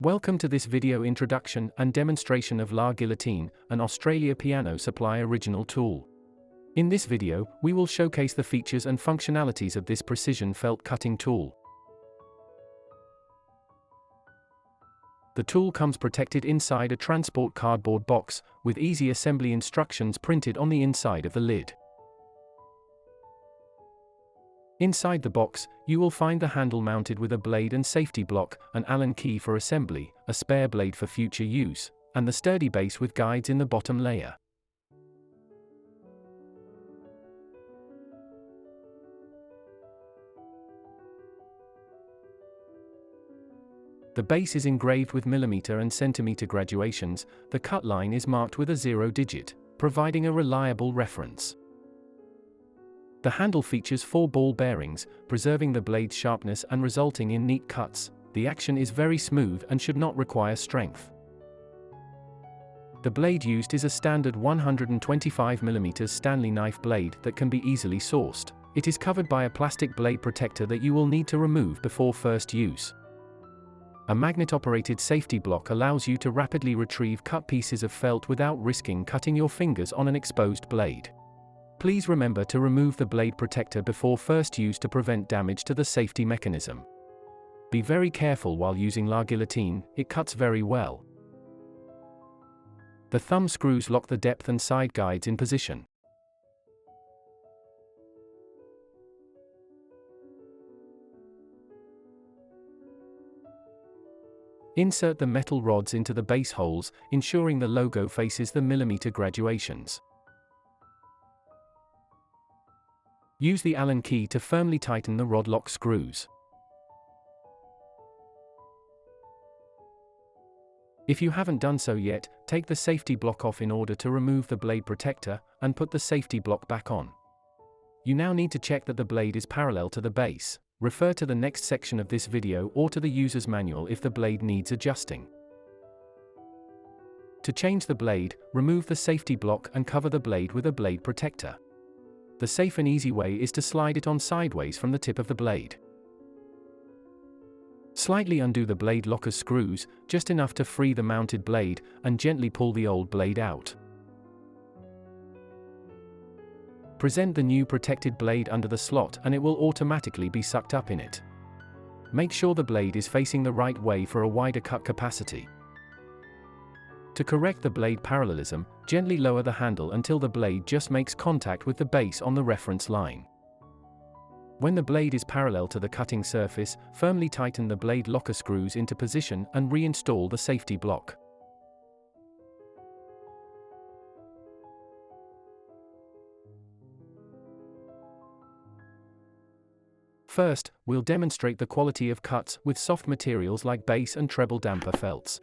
Welcome to this video introduction and demonstration of La Guillotine, an Australia piano supply original tool. In this video, we will showcase the features and functionalities of this precision felt cutting tool. The tool comes protected inside a transport cardboard box, with easy assembly instructions printed on the inside of the lid. Inside the box, you will find the handle mounted with a blade and safety block, an Allen key for assembly, a spare blade for future use, and the sturdy base with guides in the bottom layer. The base is engraved with millimeter and centimeter graduations. The cut line is marked with a 0 digit, providing a reliable reference. The handle features 4 ball bearings, preserving the blade's sharpness and resulting in neat cuts. The action is very smooth and should not require strength. The blade used is a standard 125mm Stanley knife blade that can be easily sourced. It is covered by a plastic blade protector that you will need to remove before first use. A magnet-operated safety block allows you to rapidly retrieve cut pieces of felt without risking cutting your fingers on an exposed blade. Please remember to remove the blade protector before first use to prevent damage to the safety mechanism. Be very careful while using La Guillotine, it cuts very well. The thumb screws lock the depth and side guides in position. Insert the metal rods into the base holes, ensuring the logo faces the millimeter graduations. Use the Allen key to firmly tighten the rod lock screws. If you haven't done so yet, take the safety block off in order to remove the blade protector, and put the safety block back on. You now need to check that the blade is parallel to the base. Refer to the next section of this video or to the user's manual if the blade needs adjusting. To change the blade, remove the safety block and cover the blade with a blade protector. The safe and easy way is to slide it on sideways from the tip of the blade. Slightly undo the blade locker screws, just enough to free the mounted blade, and gently pull the old blade out. Present the new protected blade under the slot and it will automatically be sucked up in it. Make sure the blade is facing the right way for a wider cut capacity. To correct the blade parallelism, gently lower the handle until the blade just makes contact with the base on the reference line. When the blade is parallel to the cutting surface, firmly tighten the blade locker screws into position and reinstall the safety block. First, we'll demonstrate the quality of cuts with soft materials like bass and treble damper felts.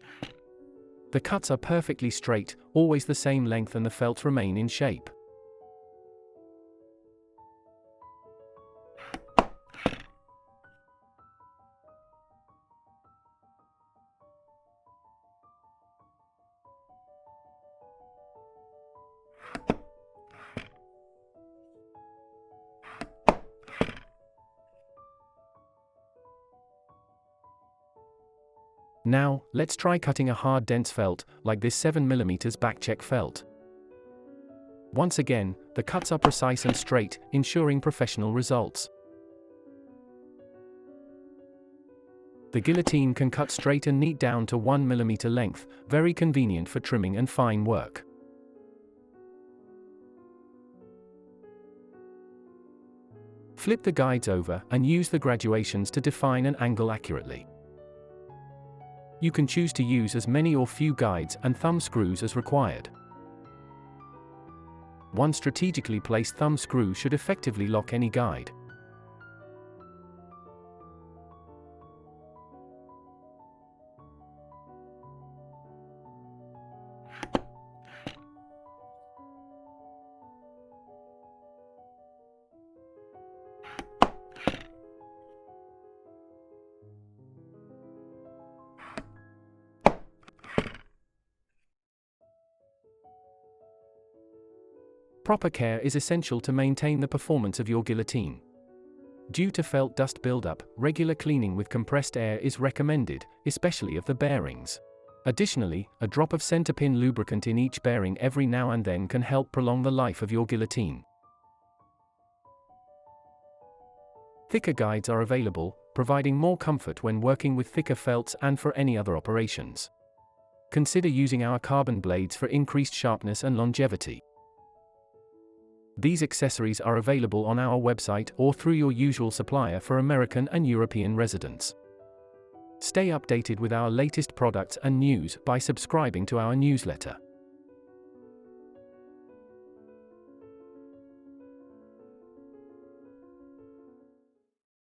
The cuts are perfectly straight, always the same length, and the felts remain in shape. Now, let's try cutting a hard dense felt, like this 7mm backcheck felt. Once again, the cuts are precise and straight, ensuring professional results. The Guillotine can cut straight and neat down to 1mm length, very convenient for trimming and fine work. Flip the guides over and use the graduations to define an angle accurately. You can choose to use as many or few guides and thumb screws as required. One strategically placed thumb screw should effectively lock any guide. Proper care is essential to maintain the performance of your Guillotine. Due to felt dust buildup, regular cleaning with compressed air is recommended, especially of the bearings. Additionally, a drop of center pin lubricant in each bearing every now and then can help prolong the life of your guillotine. Thicker guides are available, providing more comfort when working with thicker felts and for any other operations. Consider using our carbon blades for increased sharpness and longevity. These accessories are available on our website or through your usual supplier for American and European residents. Stay updated with our latest products and news by subscribing to our newsletter.